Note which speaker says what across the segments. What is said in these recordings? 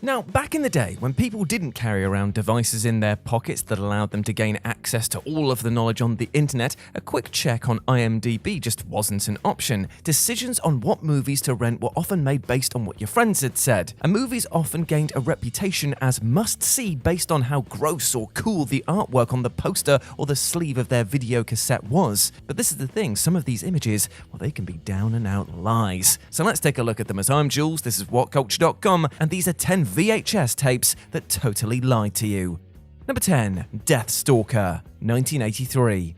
Speaker 1: Now, back in the day, when people didn't carry around devices in their pockets that allowed them to gain access to all of the knowledge on the internet, a quick check on IMDb just wasn't an option. Decisions on what movies to rent were often made based on what your friends had said, and movies often gained a reputation as must-see based on how gross or cool the artwork on the poster or the sleeve of their video cassette was. But this is the thing, some of these images, well, they can be down-and-out lies. So let's take a look at them. As I'm Jules, this is Whatculture.com, and these are 10 VHS tapes that totally lied to you. Number 10. Death Stalker, 1983.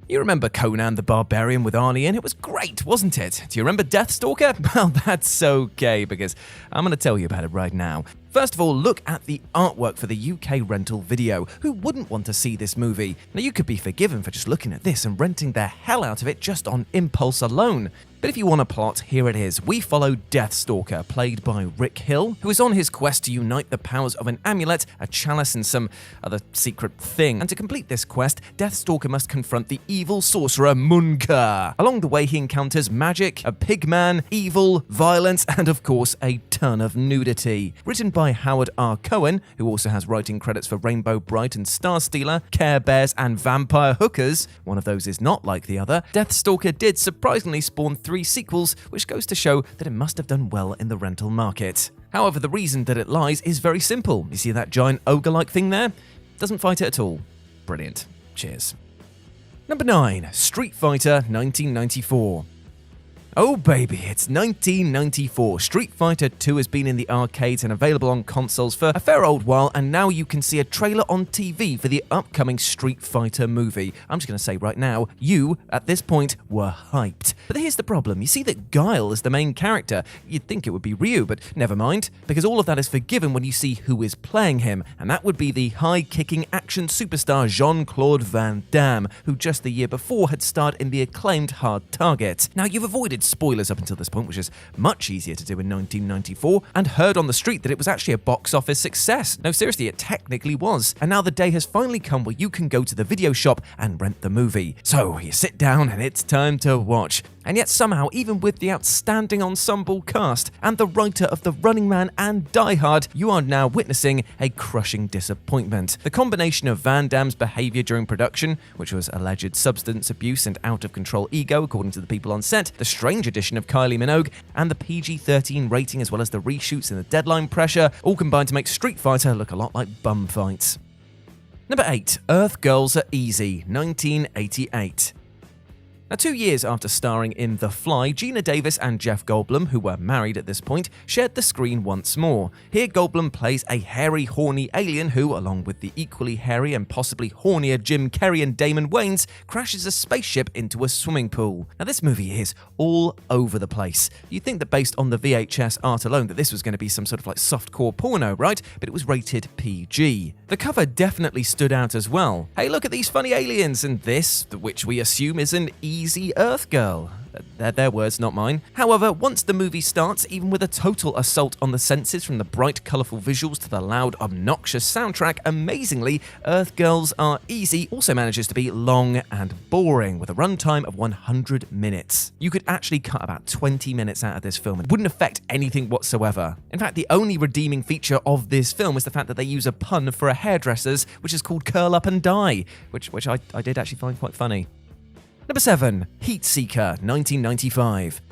Speaker 1: You remember Conan the Barbarian with Arnie in? It was great, wasn't it? Do you remember Death Stalker? Well, that's okay, because I'm going to tell you about it right now. First of all, look at the artwork for the UK rental video. Who wouldn't want to see this movie? Now, you could be forgiven for just looking at this and renting the hell out of it just on impulse alone. But if you want a plot, here it is. We follow Death Stalker, played by Rick Hill, who is on his quest to unite the powers of an amulet, a chalice, and some other secret thing. And to complete this quest, Death Stalker must confront the evil sorcerer Munka. Along the way, he encounters magic, a pigman, evil, violence, and of course, a ton of nudity. Written by Howard R. Cohen, who also has writing credits for Rainbow Bright and Star Stealer, Care Bears, and Vampire Hookers. One of those is not like the other. Death Stalker did surprisingly spawn 3 sequels, which goes to show that it must have done well in the rental market. However, the reason that it lies is very simple. You see that giant ogre-like thing there? Doesn't fight it at all. Brilliant. Cheers. Number 9. Street Fighter 1994. Oh baby, it's 1994. Street Fighter 2 has been in the arcades and available on consoles for a fair old while, and now you can see a trailer on TV for the upcoming Street Fighter movie. I'm just going to say right now, you, at this point, were hyped. But here's the problem. You see that Guile is the main character. You'd think it would be Ryu, but never mind, because all of that is forgiven when you see who is playing him, and that would be the high-kicking action superstar Jean-Claude Van Damme, who just the year before had starred in the acclaimed Hard Target. Now, you've avoided spoilers up until this point, which is much easier to do in 1994, and heard on the street that it was actually a box office success. No, seriously, it technically was. And now the day has finally come where you can go to the video shop and rent the movie. So you sit down and it's time to watch. And yet somehow, even with the outstanding ensemble cast and the writer of The Running Man and Die Hard, you are now witnessing a crushing disappointment. The combination of Van Damme's behavior during production, which was alleged substance abuse and out-of-control ego, according to the people on set, the strange addition of Kylie Minogue, and the PG-13 rating, as well as the reshoots and the deadline pressure, all combined to make Street Fighter look a lot like bum fights. Number 8. Earth Girls Are Easy, 1988. Now, 2 years after starring in The Fly, Geena Davis and Jeff Goldblum, who were married at this point, shared the screen once more. Here, Goldblum plays a hairy, horny alien who, along with the equally hairy and possibly hornier Jim Carrey and Damon Wayans, crashes a spaceship into a swimming pool. Now, this movie is all over the place. You'd think that based on the VHS art alone that this was going to be some sort of like softcore porno, right? But it was rated PG. The cover definitely stood out as well. Hey, look at these funny aliens, and this, which we assume is an easy Earth girl. They're their words, not mine. However, once the movie starts, even with a total assault on the senses from the bright, colourful visuals to the loud, obnoxious soundtrack, amazingly, Earth Girls Are Easy also manages to be long and boring, with a runtime of 100 minutes. You could actually cut about 20 minutes out of this film. It wouldn't affect anything whatsoever. In fact, the only redeeming feature of this film is the fact that they use a pun for a hairdresser's, which is called Curl Up and Die, which I did actually find quite funny. Number 7. Heatseeker, 1995.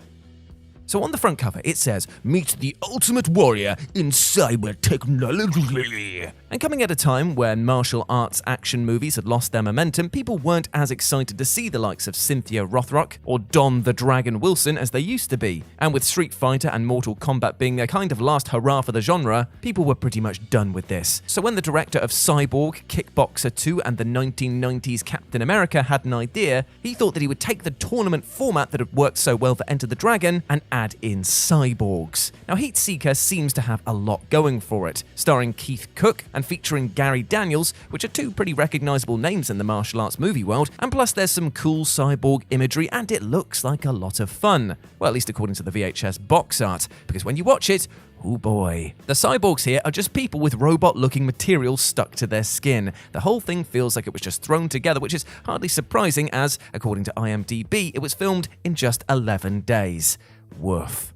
Speaker 1: So on the front cover, it says, "Meet the ultimate warrior in cyber technology." And coming at a time when martial arts action movies had lost their momentum, people weren't as excited to see the likes of Cynthia Rothrock or Don the Dragon Wilson as they used to be. And with Street Fighter and Mortal Kombat being their kind of last hurrah for the genre, people were pretty much done with this. So when the director of Cyborg, Kickboxer 2, and the 1990s Captain America had an idea, he thought that he would take the tournament format that had worked so well for Enter the Dragon and add in cyborgs. Now, Heatseeker seems to have a lot going for it, starring Keith Cook and featuring Gary Daniels, which are 2 pretty recognizable names in the martial arts movie world, and plus there's some cool cyborg imagery, and it looks like a lot of fun. Well, at least according to the VHS box art, because when you watch it, oh boy. The cyborgs here are just people with robot-looking material stuck to their skin. The whole thing feels like it was just thrown together, which is hardly surprising as, according to IMDb, it was filmed in just 11 days. Woof.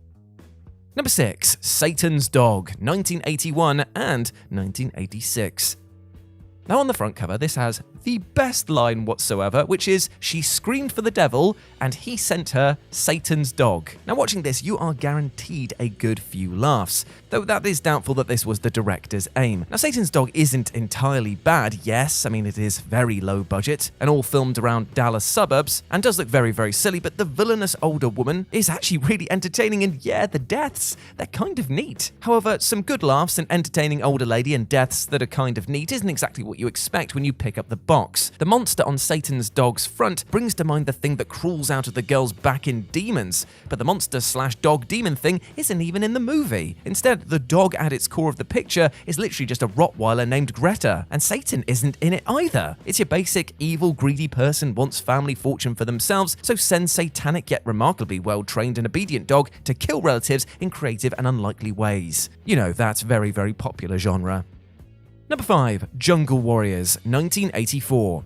Speaker 1: Number 6. Satan's Dog, 1981 and 1986. Now on the front cover, this has the best line whatsoever, which is, "She screamed for the devil, and he sent her Satan's dog." Now watching this, you are guaranteed a good few laughs, though that is doubtful that this was the director's aim. Now Satan's Dog isn't entirely bad, yes, I mean it is very low budget, and all filmed around Dallas suburbs, and does look very, very silly, but the villainous older woman is actually really entertaining, and yeah, the deaths, they're kind of neat. However, some good laughs, an entertaining older lady, and deaths that are kind of neat isn't exactly what you expect when you pick up the box. The monster on Satan's Dog's front brings to mind the thing that crawls out of the girl's back in Demons, but the monster/dog demon thing isn't even in the movie. Instead, the dog at its core of the picture is literally just a Rottweiler named Greta, and Satan isn't in it either. It's your basic evil, greedy person wants family fortune for themselves, so sends satanic yet remarkably well-trained and obedient dog to kill relatives in creative and unlikely ways. You know, that's very, very popular genre. Number 5. Jungle Warriors, 1984.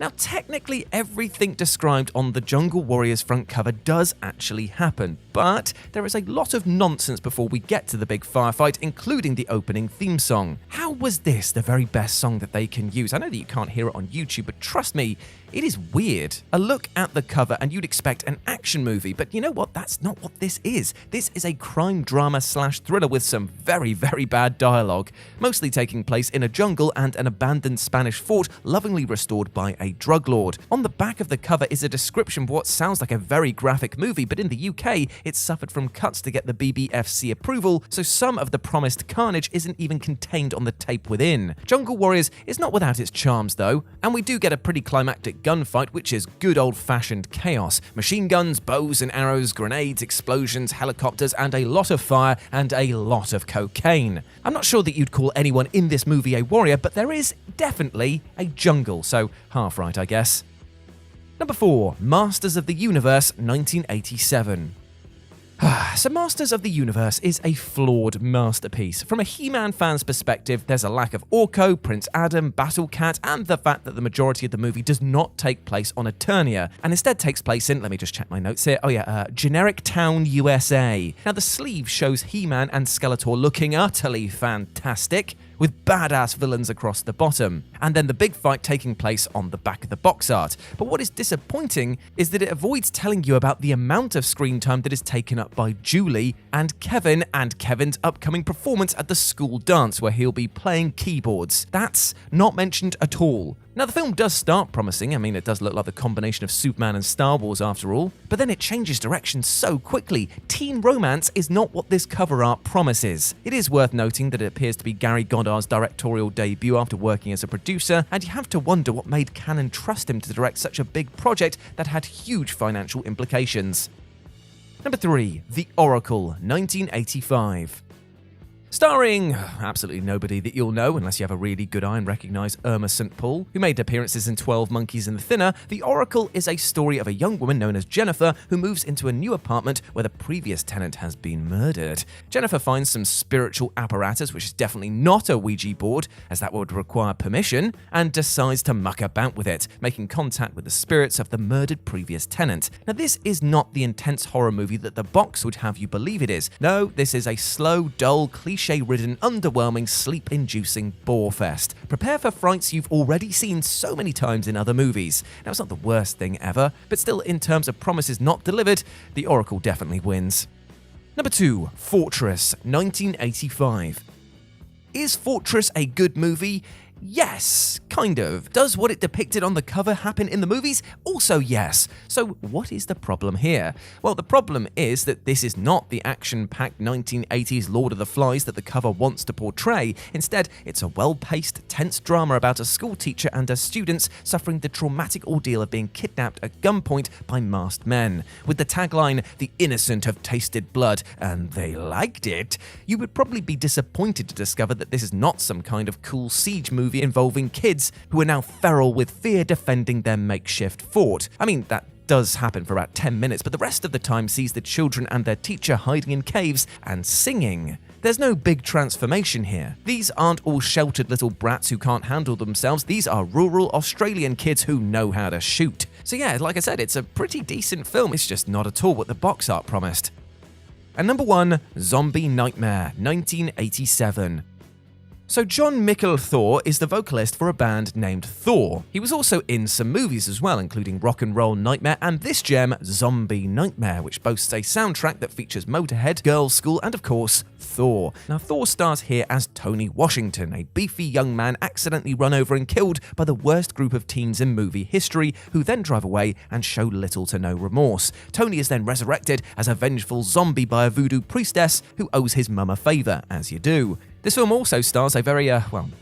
Speaker 1: Now, technically, everything described on the Jungle Warriors front cover does actually happen, but there is a lot of nonsense before we get to the big firefight, including the opening theme song. How was this the very best song that they can use? I know that you can't hear it on YouTube, but trust me, it is weird. A look at the cover and you'd expect an action movie, but you know what? That's not what this is. This is a crime drama/thriller with some very, very bad dialogue, mostly taking place in a jungle and an abandoned Spanish fort lovingly restored by a drug lord. On the back of the cover is a description of what sounds like a very graphic movie, but in the UK, it suffered from cuts to get the BBFC approval, so some of the promised carnage isn't even contained on the tape within. Jungle Warriors is not without its charms though, and we do get a pretty climactic gunfight, which is good old-fashioned chaos. Machine guns, bows and arrows, grenades, explosions, helicopters, and a lot of fire, and a lot of cocaine. I'm not sure that you'd call anyone in this movie a warrior, but there is definitely a jungle, so half right, I guess. Number 4. Masters of the Universe, 1987. So Masters of the Universe is a flawed masterpiece. From a He-Man fan's perspective, there's a lack of Orko, Prince Adam, Battle Cat, and the fact that the majority of the movie does not take place on Eternia, and instead takes place in, let me just check my notes here, generic town, USA. Now the sleeve shows He-Man and Skeletor looking utterly fantastic, with badass villains across the bottom, and then the big fight taking place on the back of the box art. But what is disappointing is that it avoids telling you about the amount of screen time that is taken up by Julie and Kevin, and Kevin's upcoming performance at the school dance where he'll be playing keyboards. That's not mentioned at all. Now the film does start promising, I mean it does look like the combination of Superman and Star Wars after all, but then it changes direction so quickly. Teen romance is not what this cover art promises. It is worth noting that it appears to be Gary Goddard's directorial debut after working as a producer, and you have to wonder what made Cannon trust him to direct such a big project that had huge financial implications. Number 3. The Oracle, 1985. Starring absolutely nobody that you'll know unless you have a really good eye and recognise Irma St. Paul, who made appearances in 12 Monkeys and the Thinner, The Oracle is a story of a young woman known as Jennifer who moves into a new apartment where the previous tenant has been murdered. Jennifer finds some spiritual apparatus, which is definitely not a Ouija board, as that would require permission, and decides to muck about with it, making contact with the spirits of the murdered previous tenant. Now this is not the intense horror movie that the box would have you believe it is. No, this is a slow, dull, cliche-ridden, underwhelming, sleep-inducing bore fest. Prepare for frights you've already seen so many times in other movies. Now, it's not the worst thing ever, but still, in terms of promises not delivered, The Oracle definitely wins. Number 2. Fortress, 1985. Is Fortress a good movie? Yes, kind of. Does what it depicted on the cover happen in the movies? Also yes. So what is the problem here? Well, the problem is that this is not the action-packed 1980s Lord of the Flies that the cover wants to portray. Instead, it's a well-paced, tense drama about a school teacher and her students suffering the traumatic ordeal of being kidnapped at gunpoint by masked men. With the tagline, "The innocent have tasted blood, and they liked it," you would probably be disappointed to discover that this is not some kind of cool siege movie involving kids who are now feral with fear defending their makeshift fort. I mean, that does happen for about 10 minutes, but the rest of the time sees the children and their teacher hiding in caves and singing. There's no big transformation here. These aren't all sheltered little brats who can't handle themselves. These are rural Australian kids who know how to shoot. So yeah, like I said, it's a pretty decent film. It's just not at all what the box art promised. And number 1, Zombie Nightmare, 1987. So John Michael Thor is the vocalist for a band named Thor. He was also in some movies as well, including Rock and Roll Nightmare and this gem, Zombie Nightmare, which boasts a soundtrack that features Motorhead, Girls' School, and of course, Thor. Now Thor stars here as Tony Washington, a beefy young man accidentally run over and killed by the worst group of teens in movie history, who then drive away and show little to no remorse. Tony is then resurrected as a vengeful zombie by a voodoo priestess who owes his mum a favour, as you do. This film also stars a very,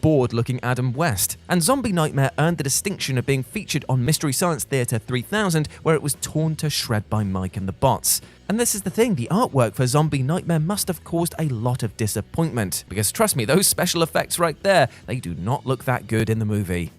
Speaker 1: bored-looking Adam West, and Zombie Nightmare earned the distinction of being featured on Mystery Science Theater 3000, where it was torn to shred by Mike and the Bots. And this is the thing, the artwork for Zombie Nightmare must have caused a lot of disappointment, because trust me, those special effects right there, they do not look that good in the movie.